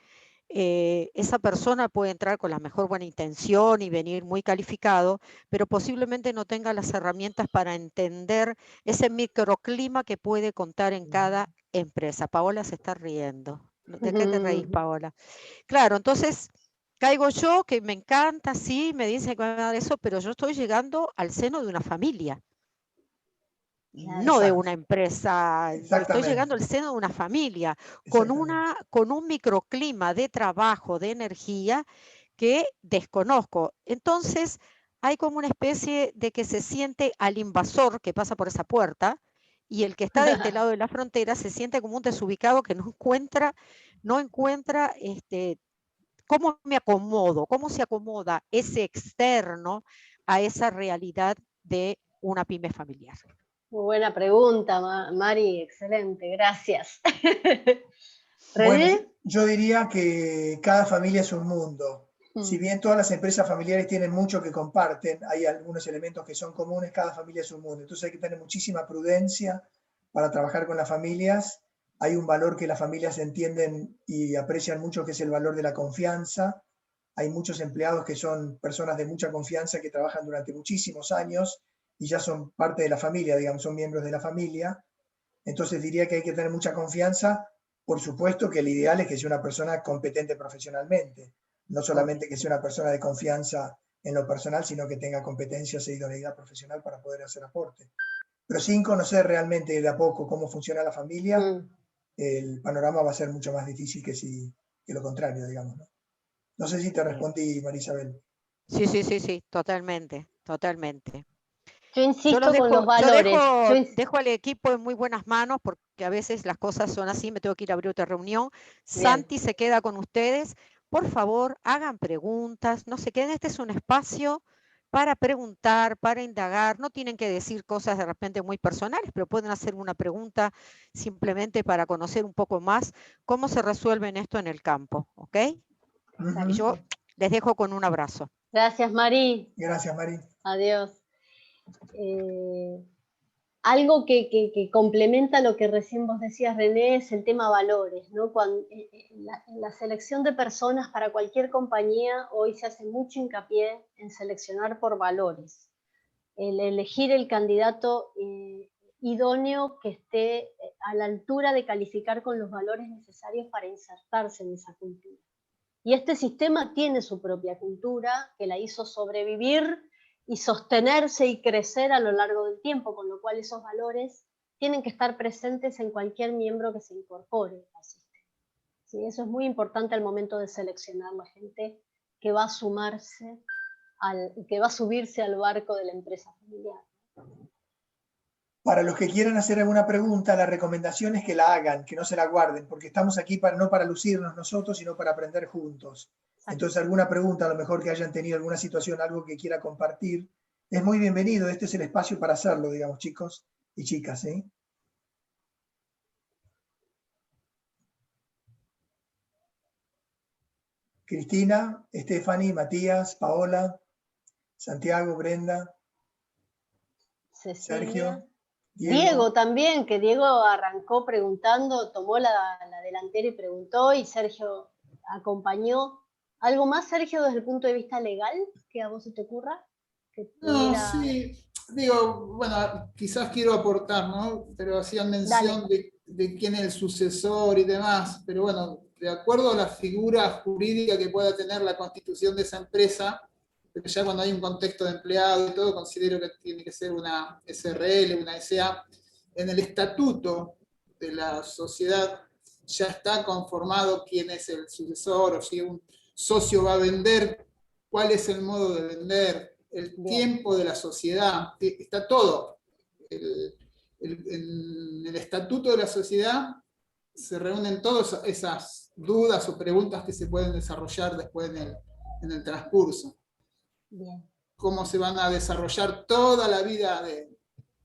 esa persona puede entrar con la mejor buena intención y venir muy calificado, pero posiblemente no tenga las herramientas para entender ese microclima que puede contar en cada empresa. Paola se está riendo. ¿De qué te reís, Paola? Claro, entonces caigo yo, que me encanta, sí, me dicen que van a dar eso, pero yo estoy llegando al seno de una familia. Claro. No de una empresa, estoy llegando Exactamente. al seno de una familia, con un microclima de trabajo, de energía que desconozco. Entonces, hay como una especie de que se siente al invasor que pasa por esa puerta, y el que está de este lado de la frontera se siente como un desubicado que no encuentra cómo me acomodo, cómo se acomoda ese externo a esa realidad de una pyme familiar. Muy buena pregunta, Mari, excelente, gracias. Bueno, ¿René? yo diría que cada familia es un mundo. Si bien todas las empresas familiares tienen mucho que comparten, hay algunos elementos que son comunes, cada familia es un mundo. Entonces hay que tener muchísima prudencia para trabajar con las familias. Hay un valor que las familias entienden y aprecian mucho, que es el valor de la confianza. Hay muchos empleados que son personas de mucha confianza que trabajan durante muchísimos años y ya son parte de la familia, digamos, son miembros de la familia. Entonces diría que hay que tener mucha confianza. Por supuesto que el ideal es que sea una persona competente profesionalmente, no solamente que sea una persona de confianza en lo personal, sino que tenga competencias e idoneidad profesional para poder hacer aporte. Pero sin conocer realmente de a poco cómo funciona la familia, el panorama va a ser mucho más difícil que lo contrario, digamos, ¿no? No sé si te respondí, María Isabel. Sí, totalmente. Yo insisto con los valores. Dejo al equipo en muy buenas manos, porque a veces las cosas son así, me tengo que ir a abrir otra reunión. Bien. Santi se queda con ustedes. Por favor, hagan preguntas, no se queden, este es un espacio para preguntar, para indagar, no tienen que decir cosas de repente muy personales, pero pueden hacer una pregunta simplemente para conocer un poco más cómo se resuelven esto en el campo, ¿ok? Y yo les dejo con un abrazo. Gracias, Mari. Gracias, Mari. Adiós. Algo que complementa lo que recién vos decías, René, es el tema valores, ¿no? En la selección de personas para cualquier compañía hoy se hace mucho hincapié en seleccionar por valores, el elegir el candidato idóneo que esté a la altura de calificar con los valores necesarios para insertarse en esa cultura. Y este sistema tiene su propia cultura que la hizo sobrevivir y sostenerse y crecer a lo largo del tiempo, con lo cual esos valores tienen que estar presentes en cualquier miembro que se incorpore al sistema. ¿Sí? Eso es muy importante al momento de seleccionar la gente que va a sumarse, que va a subirse al barco de la empresa familiar. Para los que quieran hacer alguna pregunta, la recomendación es que la hagan, que no se la guarden, porque estamos aquí no para lucirnos nosotros, sino para aprender juntos. Entonces, alguna pregunta, a lo mejor que hayan tenido alguna situación, algo que quiera compartir, es muy bienvenido. Este es el espacio para hacerlo, digamos, chicos y chicas, ¿eh? Cristina, Stephanie, Matías, Paola, Santiago, Brenda, Cecilia. Sergio. Diego también, que Diego arrancó preguntando, tomó la delantera y preguntó, y Sergio acompañó. ¿Algo más, Sergio, desde el punto de vista legal que a vos se te ocurra? No, sí, digo, bueno, quizás quiero aportar, ¿no? Pero hacían mención de quién es el sucesor y demás, pero bueno, de acuerdo a la figura jurídica que pueda tener la constitución de esa empresa, pero ya cuando hay un contexto de empleado y todo, considero que tiene que ser una SRL, una SA. En el estatuto de la sociedad ya está conformado quién es el sucesor, o si un socio va a vender, cuál es el modo de vender, el tiempo de la sociedad, está todo. En el estatuto de la sociedad se reúnen todas esas dudas o preguntas que se pueden desarrollar después en el transcurso. Bien. Cómo se van a desarrollar toda la vida de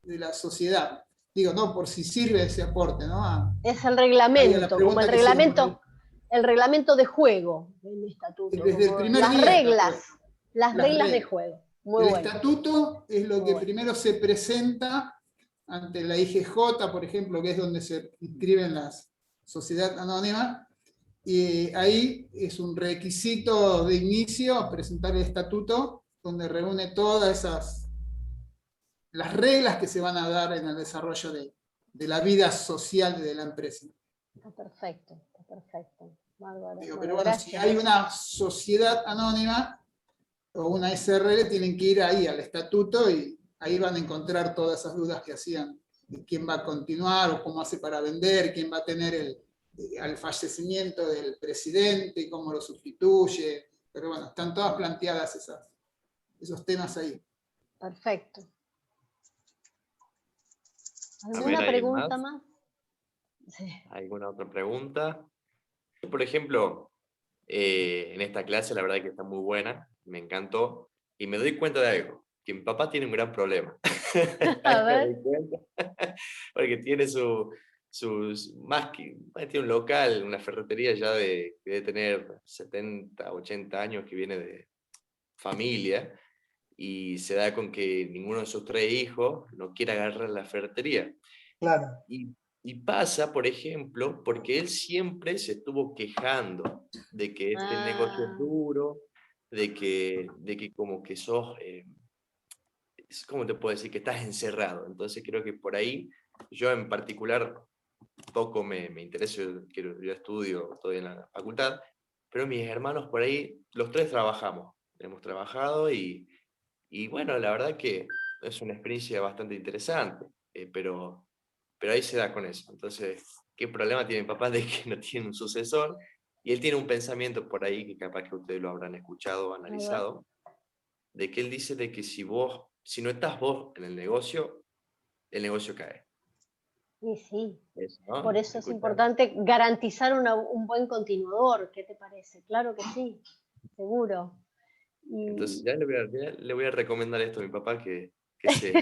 la sociedad. Digo, no, por si sirve ese aporte, ¿no? Es el reglamento, como el reglamento de juego del estatuto. Desde el primer las día. reglas, las reglas de juego. Muy el bueno. Estatuto es lo que primero se presenta ante la IGJ, por ejemplo, que es donde se inscriben las sociedades anónimas, Y ahí es un requisito de inicio presentar el estatuto, donde reúne todas las reglas que se van a dar en el desarrollo de la vida social de la empresa. Está perfecto, está perfecto. Bárbaro. Digo, Bueno, pero bueno, gracias. si hay una sociedad anónima o una SRL, tienen que ir ahí al estatuto y ahí van a encontrar todas esas dudas que hacían, de quién va a continuar o cómo hace para vender, quién va a tener al fallecimiento del presidente y cómo lo sustituye. Pero bueno, están todas planteadas esos temas ahí. Perfecto. A ¿Alguna ver, ¿hay pregunta más? más? Sí. ¿Alguna otra pregunta? Yo, por ejemplo, en esta clase la verdad que está muy buena, me encantó, y me doy cuenta de algo, que mi papá tiene un gran problema. A Me doy ver. cuenta, porque tiene tiene un local, una ferretería ya que debe tener 70, 80 años, que viene de familia, y se da con que ninguno de sus 3 hijos no quiere agarrar la ferretería. Claro. Y pasa, por ejemplo, porque él siempre se estuvo quejando de que este negocio es duro, de que como que sos, ¿cómo te puedo decir? Que estás encerrado. Entonces creo que por ahí, yo en particular, poco me interesa, yo estudio todavía en la facultad, pero mis hermanos por ahí, los 3 trabajamos, hemos trabajado y bueno, la verdad que es una experiencia bastante interesante, pero ahí se da con eso. Entonces, ¿qué problema tiene mi papá de que no tiene un sucesor? Y él tiene un pensamiento por ahí, que capaz que ustedes lo habrán escuchado o analizado, de que él dice de que si no estás vos en el negocio cae. Y sí, Eso, ¿no? por eso es ¿Escuchás? importante garantizar un buen continuador. ¿Qué te parece? Claro que sí, seguro. Y Entonces ya le voy a recomendar esto a mi papá, que se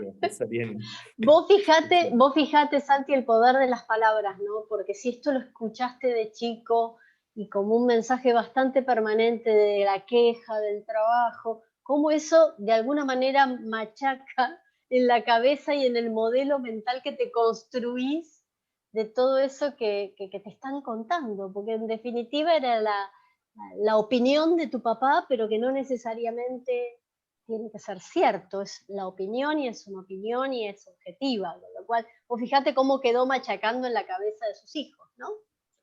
empieza bien. vos fijate, Santi, el poder de las palabras, ¿no? Porque si esto lo escuchaste de chico y como un mensaje bastante permanente de la queja, del trabajo, cómo eso de alguna manera machaca en la cabeza y en el modelo mental que te construís de todo eso que te están contando, porque en definitiva era la opinión de tu papá, pero que no necesariamente tiene que ser cierto, es la opinión y es una opinión y es objetiva, con lo cual, vos fíjate cómo quedó machacando en la cabeza de sus hijos, ¿no?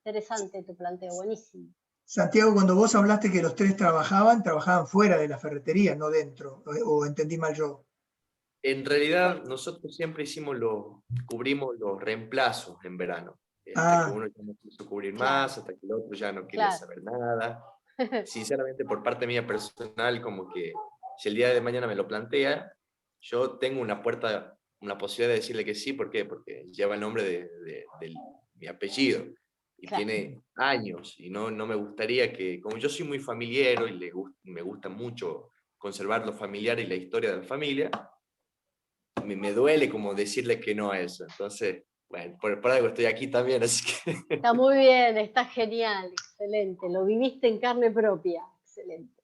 Interesante tu planteo, buenísimo. Santiago, cuando vos hablaste que los 3 trabajaban fuera de la ferretería, no dentro, o entendí mal yo. En realidad, nosotros siempre cubrimos los reemplazos en verano. Hasta que uno ya no quiso cubrir más, hasta que el otro ya no quería saber nada. Sinceramente, por parte mía personal, como que si el día de mañana me lo plantea, yo tengo una posibilidad de decirle que sí. ¿Por qué? Porque lleva el nombre de mi apellido. Y tiene años, y no me gustaría que, como yo soy muy familiero y me gusta mucho conservar lo familiar y la historia de la familia, me duele como decirle que no a eso. Entonces, bueno, por algo estoy aquí también, así que... Está muy bien, está genial, excelente, lo viviste en carne propia, excelente.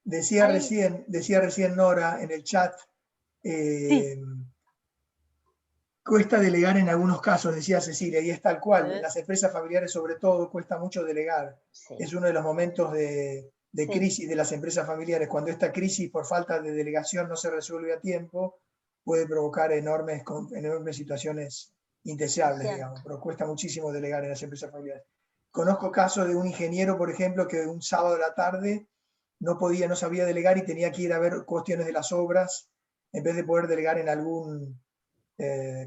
Decía recién Nora en el chat, cuesta delegar en algunos casos, decía Cecilia, y es tal cual, en las empresas familiares sobre todo cuesta mucho delegar. Es uno de los momentos de crisis de las empresas familiares. Cuando esta crisis por falta de delegación no se resuelve a tiempo, puede provocar enormes situaciones indeseables, digamos, pero cuesta muchísimo delegar en las empresas familiares. Conozco casos de un ingeniero, por ejemplo, que un sábado de la tarde no sabía delegar y tenía que ir a ver cuestiones de las obras, en vez de poder delegar en algún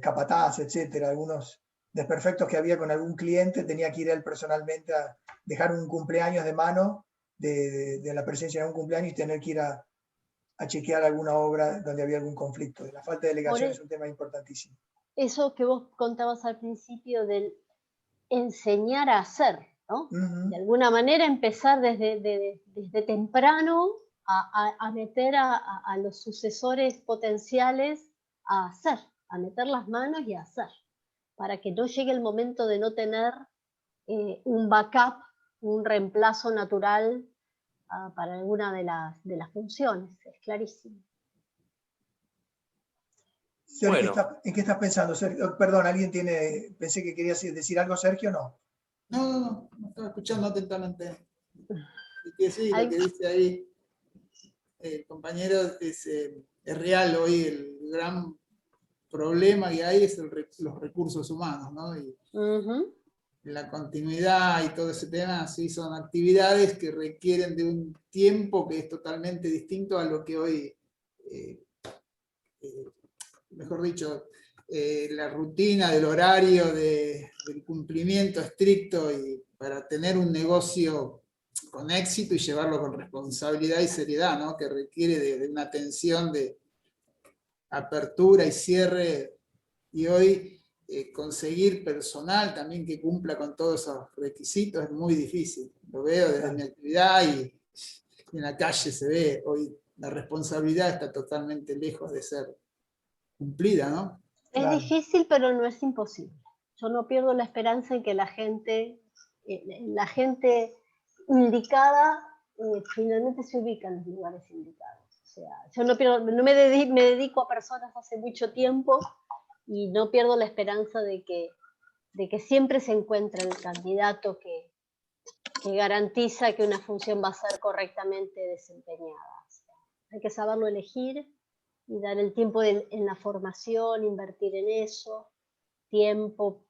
capataz, etcétera, algunos desperfectos que había con algún cliente, tenía que ir él personalmente a dejar un cumpleaños de mano de la presencia de un cumpleaños y tener que ir a chequear alguna obra donde había algún conflicto. La falta de delegación es un tema importantísimo. Eso que vos contabas al principio del enseñar a hacer, ¿no? De alguna manera empezar desde temprano a meter a los sucesores potenciales a hacer, a meter las manos y a hacer, para que no llegue el momento de no tener un backup, un reemplazo natural para alguna de las funciones, es clarísimo. Sergio, bueno. ¿En qué estás pensando, Sergio? Perdón, pensé que querías decir algo, Sergio, ¿no? No estaba escuchando atentamente. Y que sí, lo que dice ahí el compañero es real hoy, el gran problema que hay es los recursos humanos, ¿no? Y la continuidad y todo ese tema, sí, son actividades que requieren de un tiempo que es totalmente distinto a lo que hoy, mejor dicho, la rutina del horario, del cumplimiento estricto, y para tener un negocio con éxito y llevarlo con responsabilidad y seriedad, ¿no? Que requiere de una atención de apertura y cierre, y hoy conseguir personal también que cumpla con todos esos requisitos es muy difícil. Lo veo desde mi actividad y en la calle se ve hoy la responsabilidad está totalmente lejos de ser cumplida, ¿no? Es difícil, pero no es imposible. Yo no pierdo la esperanza en que la gente indicada finalmente se ubica en los lugares indicados. O sea, yo me dedico a personas hace mucho tiempo y no pierdo la esperanza de que siempre se encuentre el candidato que garantiza que una función va a ser correctamente desempeñada. O sea, hay que saberlo elegir y dar el tiempo en la formación, invertir en eso, tiempo,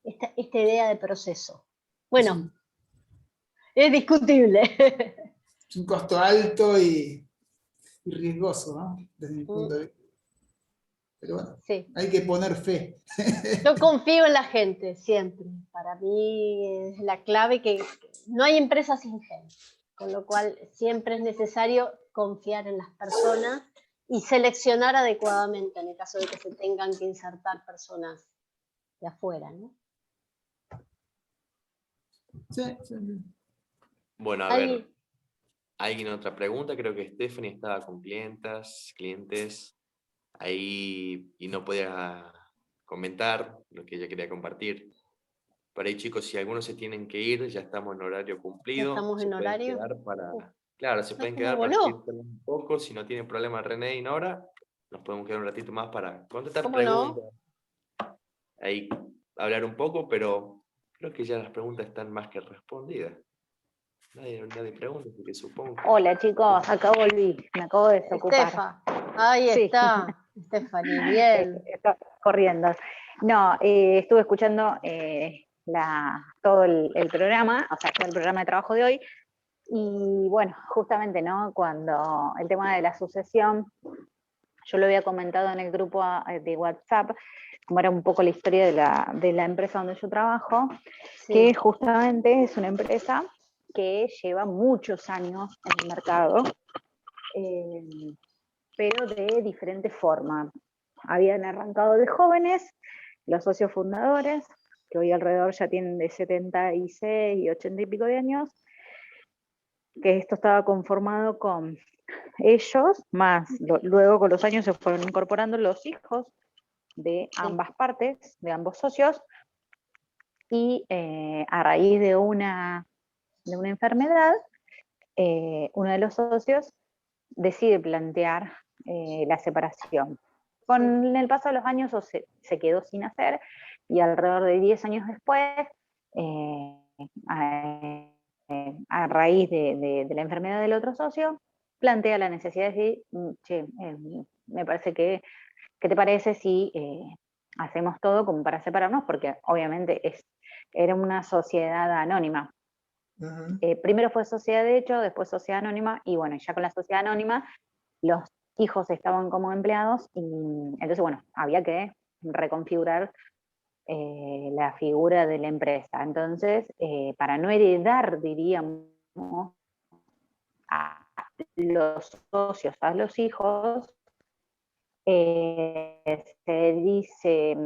esta idea de proceso. Bueno, es discutible. Es un costo alto y riesgoso, ¿no? Desde mi punto de vista. Pero bueno, sí, hay que poner fe. Yo confío en la gente, siempre. Para mí es la clave que no hay empresas sin gente, con lo cual siempre es necesario confiar en las personas y seleccionar adecuadamente en el caso de que se tengan que insertar personas de afuera, ¿no? Sí. Bueno, a ver, ¿alguien otra pregunta? Creo que Stephanie estaba con clientes ahí y no podía comentar lo que ella quería compartir. Por ahí, chicos, si algunos se tienen que ir, ya estamos en horario cumplido. ¿Estamos en horario? Claro, se pueden quedar para seguir un poco. Si no tienen problema René y Nora, nos podemos quedar un ratito más para contestar preguntas. Ahí hablar un poco, pero creo que ya las preguntas están más que respondidas. Nadie pregunta, porque supongo que... Hola chicos, acá volví, me acabo de desocupar. Estefa, ahí está, Stephanie, bien. Está corriendo. No, estuve escuchando todo el programa, o sea, todo el programa de trabajo de hoy, y bueno, justamente, ¿no? Cuando el tema de la sucesión, yo lo había comentado en el grupo de WhatsApp, como era un poco la historia de la empresa donde yo trabajo, que justamente es una empresa que lleva muchos años en el mercado, pero de diferente forma. Habían arrancado de jóvenes, los socios fundadores, que hoy alrededor ya tienen de 76 y 80 y pico de años, que esto estaba conformado con ellos, más luego con los años se fueron incorporando los hijos de ambas partes, de ambos socios, y a raíz de una enfermedad, uno de los socios decide plantear la separación. Con el paso de los años se quedó sin hacer, y alrededor de 10 años después, a raíz de la enfermedad del otro socio, plantea la necesidad de decir, me parece que, ¿qué te parece si hacemos todo como para separarnos? Porque obviamente era una sociedad anónima. Primero fue sociedad de hecho, después sociedad anónima, y bueno, ya con la sociedad anónima los hijos estaban como empleados, y entonces bueno, había que reconfigurar la figura de la empresa. Entonces, para no heredar, diríamos, a los socios, a los hijos, se dice,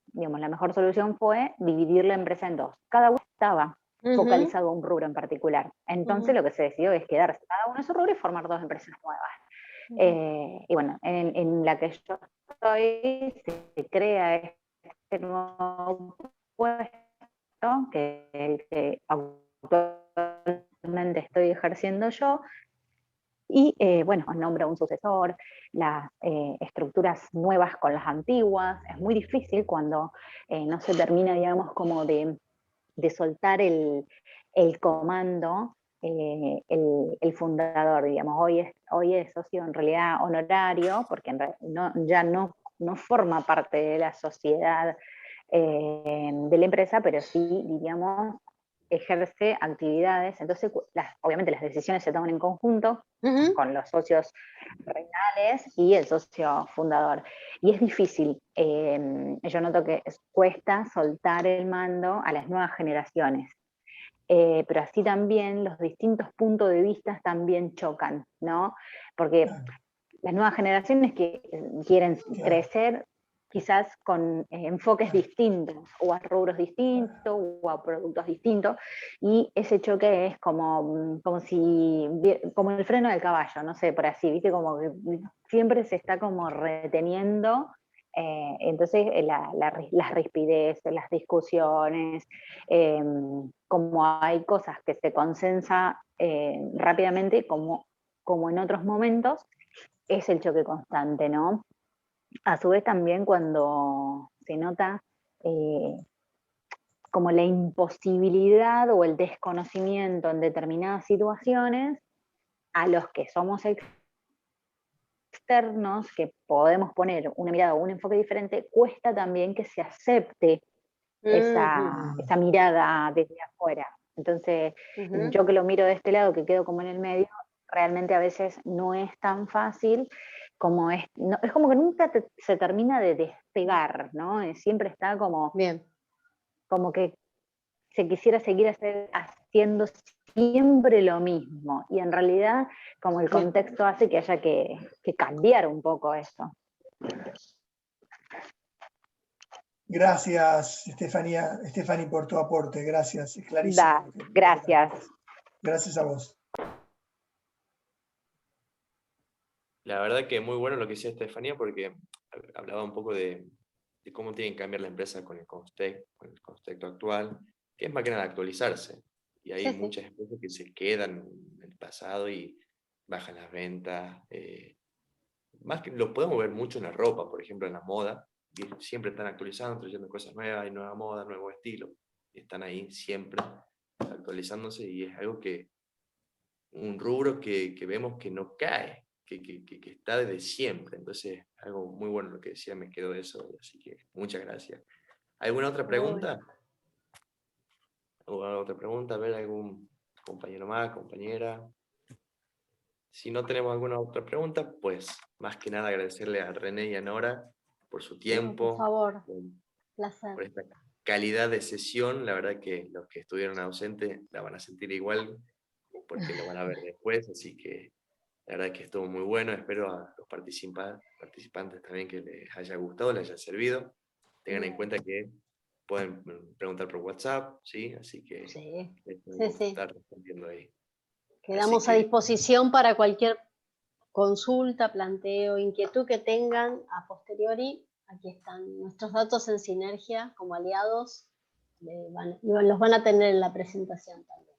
digamos, la mejor solución fue dividir la empresa en dos. Cada uno estaba focalizado a un rubro en particular. Entonces lo que se decidió es quedarse cada uno en su rubro y formar dos empresas nuevas. Y bueno, en la que yo estoy se crea este nuevo puesto, que es el que actualmente estoy ejerciendo yo, y bueno, nombra un sucesor, las estructuras nuevas con las antiguas. Es muy difícil cuando no se termina, digamos, como de de soltar el comando, el fundador, digamos, hoy es socio en realidad honorario, porque ya no forma parte de la sociedad de la empresa, pero sí, diríamos, ejerce actividades. Entonces, obviamente las decisiones se toman en conjunto con los socios reales y el socio fundador. Y es difícil, yo noto que cuesta soltar el mando a las nuevas generaciones. Pero así también los distintos puntos de vista también chocan, ¿no? Porque las nuevas generaciones que quieren crecer quizás con enfoques distintos, o a rubros distintos, o a productos distintos, y ese choque es como el freno del caballo, no sé, por así, ¿viste? Como que siempre se está como reteniendo, entonces las rispideces, las discusiones, como hay cosas que se consensan rápidamente, como en otros momentos, es el choque constante, ¿no? A su vez también cuando se nota como la imposibilidad o el desconocimiento en determinadas situaciones, a los que somos externos, que podemos poner una mirada o un enfoque diferente, cuesta también que se acepte esa mirada desde afuera. Entonces, yo que lo miro de este lado, que quedo como en el medio, realmente a veces no es tan fácil, como es como que nunca se termina de despegar, ¿no? Siempre está como, como que se quisiera seguir haciendo siempre lo mismo, y en realidad como el contexto hace que haya que cambiar un poco eso. Gracias, Stephanie, por tu aporte. Gracias, es clarísimo. Gracias. Gracias a vos. La verdad que muy bueno lo que decía Estefanía, porque hablaba un poco de cómo tiene que cambiar la empresa con el contexto actual, que es más que nada actualizarse. Y hay muchas empresas que se quedan en el pasado y bajan las ventas. Más que lo podemos ver mucho en la ropa, por ejemplo, en la moda. Y siempre están actualizando, trayendo cosas nuevas, hay nueva moda, nuevo estilo. Y están ahí siempre actualizándose, y es algo un rubro que vemos que no cae, que está desde siempre. Entonces, algo muy bueno lo que decía, me quedó de eso, así que muchas gracias. ¿Alguna otra pregunta? ¿Alguna otra pregunta? A ver, algún compañero más, compañera. Si no tenemos alguna otra pregunta, pues más que nada agradecerle a René y a Nora por su tiempo. Por favor, placer. Por esta calidad de sesión. La verdad que los que estuvieron ausentes la van a sentir igual, porque lo van a ver después, así que la verdad que estuvo muy bueno. Espero a los participantes también que les haya gustado, les haya servido. Tengan en cuenta que pueden preguntar por WhatsApp, ¿sí? Así que estar respondiendo ahí. Quedamos a disposición para cualquier consulta, planteo, inquietud que tengan a posteriori. Aquí están nuestros datos en Sinergia como aliados. Los van a tener en la presentación también.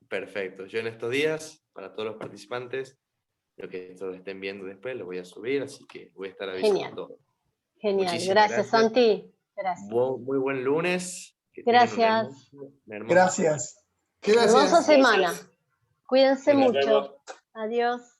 Perfecto. Yo en estos días, para todos los participantes, lo que todos estén viendo después, lo voy a subir, así que voy a estar avisando todo. Genial, Muchísimas gracias Santi. Gracias. Muy buen lunes. Gracias. Gracias. Hermosa semana. Cuídense mucho. Adiós.